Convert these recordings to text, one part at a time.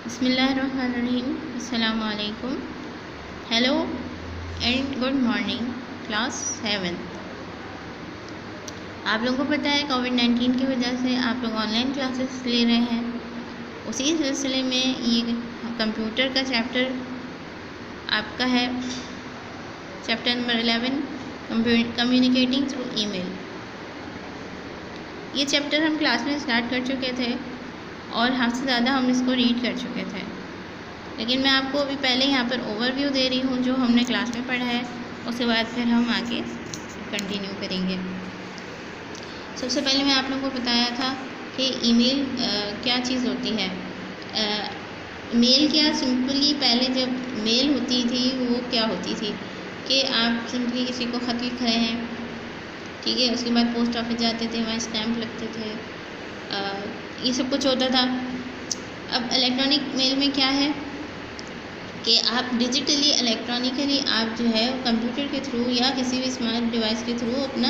बिस्मिल्लाहिर्रहमानिर्रहीम। अस्सलामु अलैकुम। Hello and good morning class 7। आप लोगों को पता है कोविड-19 की वजह से आप लोग ऑनलाइन क्लासेस ले रहे हैं। उसी सिलसिले में ये कंप्यूटर का चैप्टर आपका है, chapter number 11 communicating through email. ये चैप्टर हम क्लास में स्टार्ट कर चुके थे और हद से ज़्यादा हम इसको रीड कर चुके थे, लेकिन मैं आपको अभी पहले यहाँ पर ओवरव्यू दे रही हूँ जो हमने क्लास में पढ़ा है। उसके बाद फिर हम आगे कंटिन्यू करेंगे। सबसे पहले मैं आप लोगों को बताया था कि ईमेल क्या चीज़ होती है। मेल क्या, सिंपली पहले जब मेल होती थी वो क्या होती थी कि आप सिंपली किसी को ख़त लिख रहे हैं, ठीक है। उसके बाद पोस्ट ऑफिस जाते थे, वहाँ स्टैम्प लगते थे, ये सब कुछ होता था। अब इलेक्ट्रॉनिक मेल में क्या है कि आप डिजिटली इलेक्ट्रॉनिकली आप जो है कंप्यूटर के थ्रू या किसी भी स्मार्ट डिवाइस के थ्रू अपना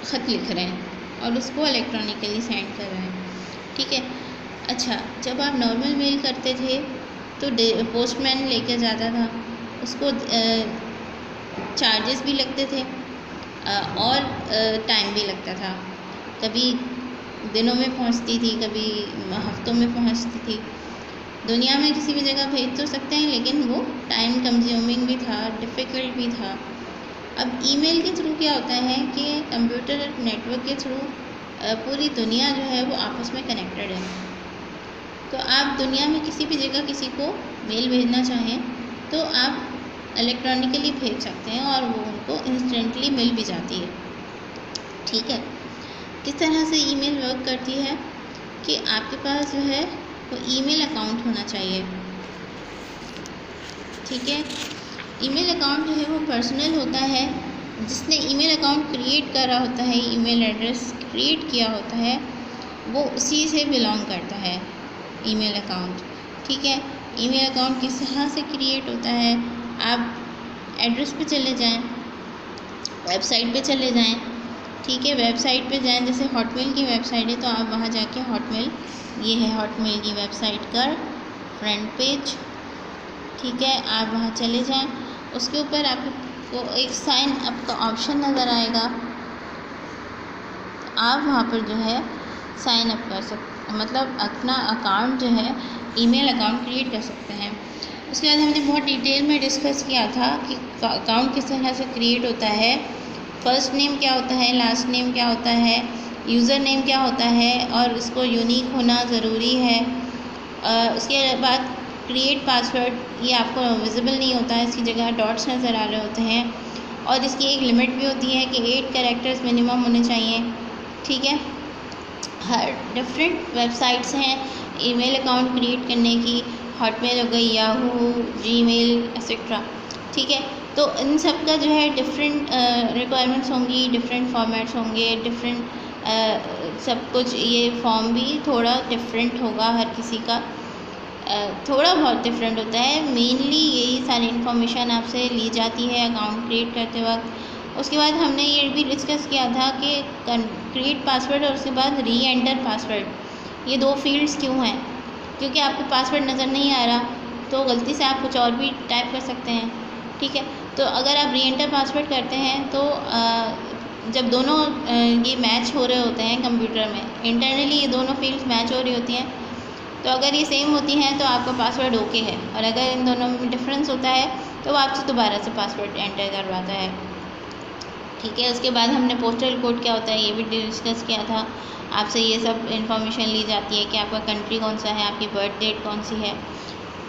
ख़त लिख रहे हैं और उसको इलेक्ट्रॉनिकली सेंड कर रहे हैं, ठीक है। अच्छा, जब आप नॉर्मल मेल करते थे तो पोस्टमैन लेकर जाता था, उसको चार्जेस भी लगते थे और टाइम भी लगता था। कभी दिनों में पहुंचती थी, कभी हफ्तों में पहुंचती थी। दुनिया में किसी भी जगह भेज तो सकते हैं, लेकिन वो टाइम कंज्यूमिंग भी था, डिफ़िकल्ट भी था। अब ईमेल के थ्रू क्या होता है कि कंप्यूटर नेटवर्क के थ्रू पूरी दुनिया जो है वो आपस में कनेक्टेड है। तो आप दुनिया में किसी भी जगह किसी को मेल भेजना चाहें तो आप इलेक्ट्रॉनिकली भेज सकते हैं और वो उनको इंस्टेंटली मिल भी जाती है, ठीक है। किस तरह से ईमेल वर्क करती है कि आपके पास जो है वो ईमेल अकाउंट होना चाहिए, ठीक है। ईमेल अकाउंट जो है वो पर्सनल होता है। जिसने ईमेल अकाउंट क्रिएट करा होता है, ईमेल एड्रेस क्रिएट किया होता है, वो उसी से बिलोंग करता है ईमेल अकाउंट, ठीक है। ईमेल अकाउंट किस तरह से क्रिएट होता है, आप एड्रेस पे चले जाएं, वेबसाइट पे चले जाएं, ठीक है। वेबसाइट पे जाएं, जैसे हॉटमेल की वेबसाइट है तो आप वहाँ जाके हॉटमेल, ये है हॉटमेल की वेबसाइट का फ्रंट पेज, ठीक है। आप वहाँ चले जाएं, उसके ऊपर आपको एक साइन अप का ऑप्शन नज़र आएगा, आप वहाँ पर जो है साइन अप कर सकते, मतलब अपना अकाउंट जो है ईमेल अकाउंट क्रिएट कर सकते हैं। उसके बाद हमने बहुत डिटेल में डिस्कस किया था कि अकाउंट किस तरह से क्रिएट होता है, फर्स्ट नेम क्या होता है, लास्ट नेम क्या होता है, यूज़र नेम क्या होता है और इसको यूनिक होना ज़रूरी है। उसके बाद क्रिएट पासवर्ड, ये आपको विजिबल नहीं होता है, इसकी जगह डॉट्स नज़र आ रहे होते हैं और इसकी एक लिमिट भी होती है कि 8 कैरेक्टर्स मिनिमम होने चाहिए, ठीक है। हर डिफरेंट वेबसाइट्स हैं ईमेल अकाउंट क्रिएट करने की, हॉटमेल हो गई, याहू, जीमेल एक्सेट्रा, ठीक है। तो इन सब का जो है डिफरेंट रिक्वायरमेंट्स होंगी, डिफरेंट फॉर्मेट्स होंगे, डिफरेंट सब कुछ। ये फॉर्म भी थोड़ा डिफरेंट होगा, हर किसी का थोड़ा बहुत डिफरेंट होता है। मेनली यही सारी इन्फॉर्मेशन आपसे ली जाती है अकाउंट क्रिएट करते वक्त। उसके बाद हमने ये भी डिस्कस किया था कि क्रिएट पासवर्ड और उसके बाद री एंटर पासवर्ड, ये दो फील्ड्स क्यों हैं, क्योंकि आपको पासवर्ड नज़र नहीं आ रहा तो गलती से आप कुछ और भी टाइप कर सकते हैं, ठीक है। तो अगर आप री एंटर पासवर्ड करते हैं तो जब दोनों ये मैच हो रहे होते हैं कंप्यूटर में, इंटरनली ये दोनों फील्ड्स मैच हो रही होती हैं, तो अगर ये सेम होती हैं तो आपका पासवर्ड ओके है, और अगर इन दोनों में डिफरेंस होता है तो आपसे दोबारा से पासवर्ड एंटर करवाता है, ठीक है। उसके बाद हमने पोस्टल कोड क्या होता है ये भी डिस्कस किया था। आपसे ये सब इन्फॉर्मेशन ली जाती है कि आपका कंट्री कौन सा है, आपकी बर्थ डेट कौन सी है,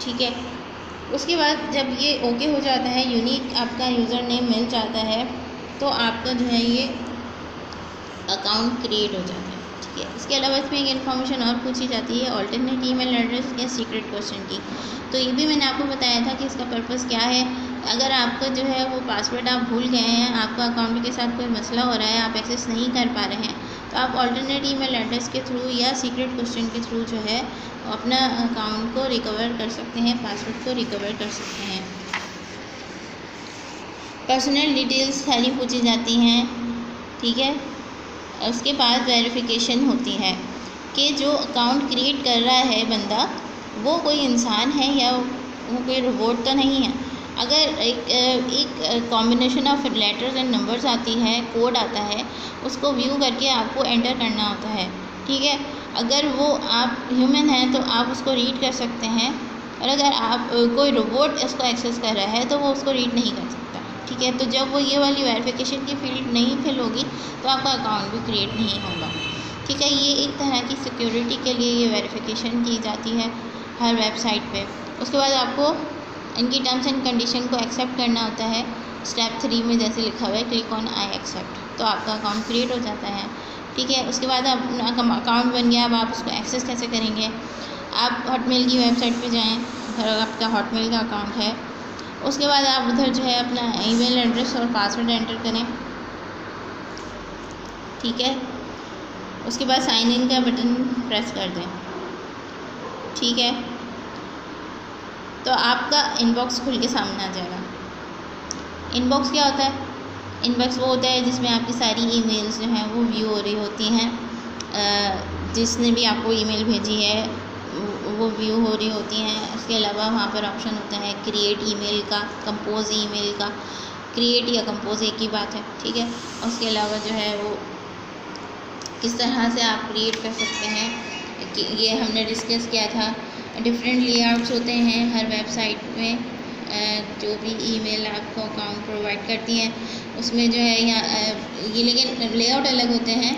ठीक है। उसके बाद जब ये ओके हो जाता है, यूनिक आपका यूज़र नेम मिल जाता है, तो आपका जो है ये अकाउंट क्रिएट हो जाता है, ठीक है। इसके अलावा इसमें एक इन्फॉर्मेशन और पूछी जाती है ऑल्टरनेट ईमेल एड्रेस या सीक्रेट क्वेश्चन की, तो ये भी मैंने आपको बताया था कि इसका पर्पज़ क्या है। अगर आपका जो है वो पासवर्ड आप भूल गए हैं, आपका अकाउंट के साथ कोई मसला हो रहा है, आप एक्सेस नहीं कर पा रहे हैं, तो आप ऑल्टरनेट ईमेल एड्रेस के थ्रू या सीक्रेट क्वेश्चन के थ्रू जो है अपना अकाउंट को रिकवर कर सकते हैं, पासवर्ड को रिकवर कर सकते हैं। पर्सनल डिटेल्स सारी पूछी जाती हैं, ठीक है। उसके बाद वेरिफिकेशन होती है कि जो अकाउंट क्रिएट कर रहा है बंदा, वो कोई इंसान है या वो कोई रोबोट तो नहीं है। अगर एक combination of letters and numbers आती है, कोड आता है, उसको व्यू करके आपको एंटर करना होता है, ठीक है। अगर वो आप ह्यूमन हैं तो आप उसको रीड कर सकते हैं, और अगर आप कोई रोबोट इसको एक्सेस कर रहा है तो वो उसको रीड नहीं कर सकता, ठीक है। तो जब वो ये वाली वेरिफिकेशन की फील्ड नहीं फिल होगी तो आपका अकाउंट भी क्रिएट नहीं होगा, ठीक है। ये एक तरह की सिक्योरिटी के लिए ये वेरिफिकेशन की जाती है हर वेबसाइट पे। उसके बाद आपको इनकी टर्म्स एंड कंडीशन को एक्सेप्ट करना होता है। स्टेप 3 में जैसे लिखा हुआ है क्लिक ऑन आई एक्सेप्ट, तो आपका अकाउंट क्रिएट हो जाता है, ठीक है। उसके बाद अपना अकाउंट बन गया, अब आप उसको एक्सेस कैसे करेंगे। आप हॉटमेल की वेबसाइट पे जाएं, अगर आपका हॉटमेल का अकाउंट है। उसके बाद आप उधर जो है अपना ईमेल एड्रेस और पासवर्ड एंटर करें, ठीक है। उसके बाद साइन इन का बटन प्रेस कर दें, ठीक है। तो आपका इनबॉक्स खुल के सामने आ जाएगा। इनबॉक्स क्या होता है? इनबॉक्स वो होता है जिसमें आपकी सारी ईमेल्स जो हैं वो व्यू हो रही होती हैं। जिसने भी आपको ईमेल भेजी है वो व्यू हो रही होती हैं। उसके अलावा वहाँ पर ऑप्शन होता है क्रिएट ईमेल का, कंपोज ईमेल का। क्रिएट या कंपोज एक ही बात है, ठीक है। उसके अलावा जो है वो किस तरह से आप क्रिएट कर सकते हैं कि ये हमने डिस्कस किया था। डिफरेंट लेआउट्स होते हैं हर वेबसाइट में, जो भी ईमेल आपको अकाउंट प्रोवाइड करती हैं उसमें जो है यहाँ ये, लेकिन लेआउट अलग होते हैं।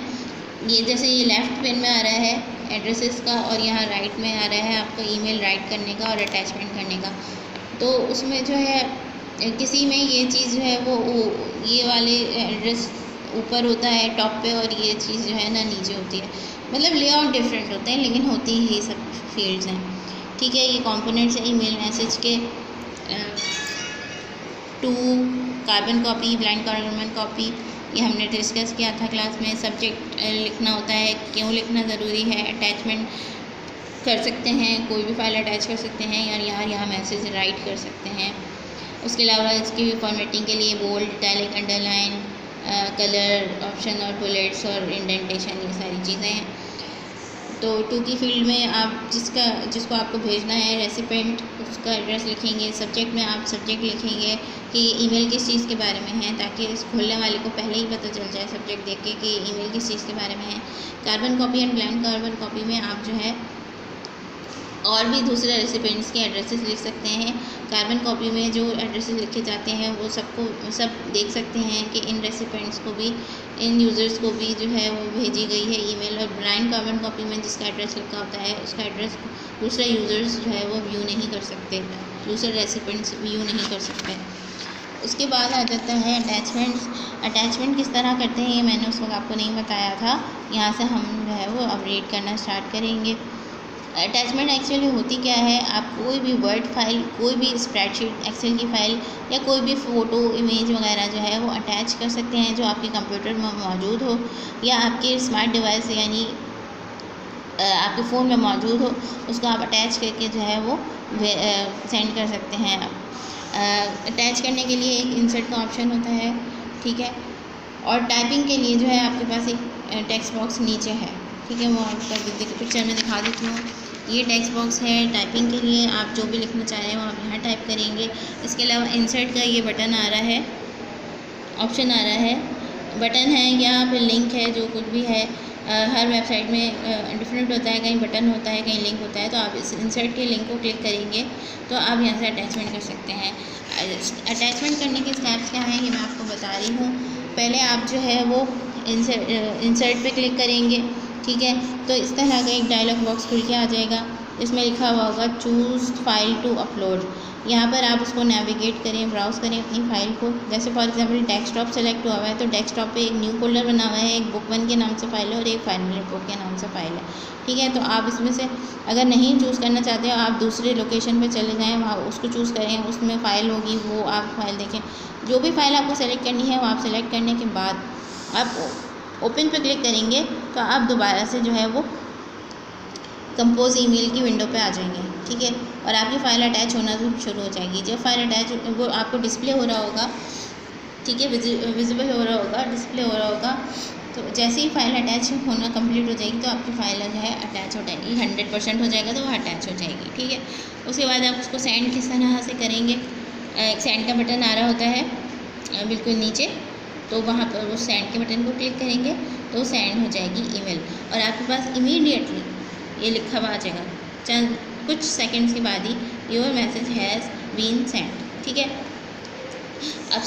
ये जैसे ये लेफ़्ट पेन में आ रहा है एड्रेसेस का, और यहाँ राइट में आ रहा है आपको ईमेल राइट करने का और अटैचमेंट करने का। तो उसमें जो है किसी में ये चीज़ जो है वो ये वाले एड्रेस ऊपर होता है टॉप पे, और ये चीज़ जो है ना नीचे होती है। मतलब लेआउट डिफरेंट होते हैं लेकिन होती ही सब फील्ड्स हैं, ठीक है। ये कंपोनेंट्स हैं ईमेल मैसेज के। To carbon copy, blind carbon copy, ये हमने डिस्कस किया था क्लास में। सब्जेक्ट लिखना होता है, क्यों लिखना ज़रूरी है। अटैचमेंट कर सकते हैं, कोई भी फाइल अटैच कर सकते हैं, या यहाँ मैसेज राइट कर सकते हैं। उसके अलावा इसकी फॉर्मेटिंग के लिए bold, italic, underline, colour option और बुलेट्स और इंडेंटेशन, ये सारी चीज़ें हैं। तो टू की फील्ड में आप जिसको आपको भेजना है रेसिपेंट, उसका एड्रेस लिखेंगे। सब्जेक्ट में आप सब्जेक्ट लिखेंगे कि ईमेल किस चीज़ के बारे में है, ताकि इस खोलने वाले को पहले ही पता चल जाए सब्जेक्ट देख के कि ईमेल किस चीज़ के बारे में है। Carbon copy and blind carbon copy में आप जो है और भी दूसरे रेसिपेंट्स के एड्रेसेस लिख सकते हैं। कार्बन कॉपी में जो एड्रेसेस लिखे जाते हैं वो सब देख सकते हैं कि इन रेसिपेंट्स को भी, इन यूज़र्स को भी जो है वो भेजी गई है ईमेल। और ब्लाइंड कार्बन कॉपी में जिसका एड्रेस लिखा होता है उसका एड्रेस दूसरे यूज़र्स जो है वो व्यू नहीं कर सकते, दूसरे रेसिपेंट्स व्यू नहीं कर सकते। उसके बाद आ जाता है अटैचमेंट्स। अटैचमेंट किस तरह करते हैं ये मैंने उस वक्त आपको नहीं बताया था। यहाँ से हम जो है वो अब रीड करना स्टार्ट करेंगे। अटैचमेंट एक्चुअली होती क्या है, आप कोई भी वर्ड फाइल, कोई भी स्प्रेडशीट, एक्सेल की फ़ाइल या कोई भी फ़ोटो, इमेज वगैरह जो है वो अटैच कर सकते हैं जो आपके कंप्यूटर में मौजूद हो या आपके स्मार्ट डिवाइस यानी आपके फ़ोन में मौजूद हो, उसको आप अटैच करके जो है वो सेंड कर सकते हैं। अटैच करने के लिए एक इंसर्ट का ऑप्शन होता है, ठीक है। और टाइपिंग के लिए जो है आपके पास एक टेक्स्ट बॉक्स नीचे है, ठीक है। वो आपको पिक्चर में दिखा देती हूँ। ये टेक्स्ट बॉक्स है टाइपिंग के लिए, आप जो भी लिखना चाह रहे हैं वो आप यहाँ टाइप करेंगे। इसके अलावा इंसर्ट का ये बटन आ रहा है, ऑप्शन आ रहा है, बटन है या फिर लिंक है, जो कुछ भी है। हर वेबसाइट में डिफरेंट होता है, कहीं बटन होता है, कहीं लिंक होता है। तो आप इस इंसर्ट के लिंक को क्लिक करेंगे तो आप यहाँ से अटैचमेंट कर सकते हैं। अटैचमेंट करने के स्टेप्स क्या हैं ये मैं आपको बता रही हूँ। पहले आप जो है वो इंसर्ट पे क्लिक करेंगे, ठीक है। तो इस तरह का एक डायलॉग बॉक्स खुल के आ जाएगा, इसमें लिखा हुआ होगा चूज़ फाइल टू अपलोड। यहाँ पर आप उसको नेविगेट करें, ब्राउज़ करें अपनी फ़ाइल को। जैसे फॉर एग्जांपल डेस्कटॉप सेलेक्ट हुआ है तो डेस्कटॉप पे एक न्यू फोल्डर बना हुआ है, एक बुक 1 के नाम से फ़ाइल है और एक फाइनल रिपोर्ट के नाम से फ़ाइल है, ठीक है। तो आप इसमें से अगर नहीं चूज़ करना चाहते हो आप दूसरे लोकेशन पर चले जाएँ, वहाँ उसको चूज़ करें, उसमें फ़ाइल होगी वो आप फाइल देखें। जो भी फ़ाइल आपको सेलेक्ट करनी है वो आप सेलेक्ट करने के बाद आप ओपन पे क्लिक करेंगे तो आप दोबारा से जो है वो कंपोज ईमेल की विंडो पे आ जाएंगे, ठीक है। और आपकी फ़ाइल अटैच होना शुरू हो जाएगी। जब फाइल अटैच वो आपको डिस्प्ले हो रहा होगा, ठीक है, विजिबल हो रहा होगा, डिस्प्ले हो रहा होगा, तो जैसे ही फाइल अटैच होना कंप्लीट हो जाएगी तो आपकी फ़ाइल जो है अटैच हो जाएगी, 100% हो जाएगा तो वो अटैच हो जाएगी, ठीक है। उसके बाद आप उसको सेंड किस तरह से करेंगे, सेंड का बटन आ रहा होता है बिल्कुल नीचे, तो वहाँ पर वो सेंड के बटन को क्लिक करेंगे तो सेंड हो जाएगी ईमेल, और आपके पास इमीडिएटली ये लिखा हुआ आ जाएगा चंद कुछ सेकंड्स के बाद ही your message has been send, ठीक है। अब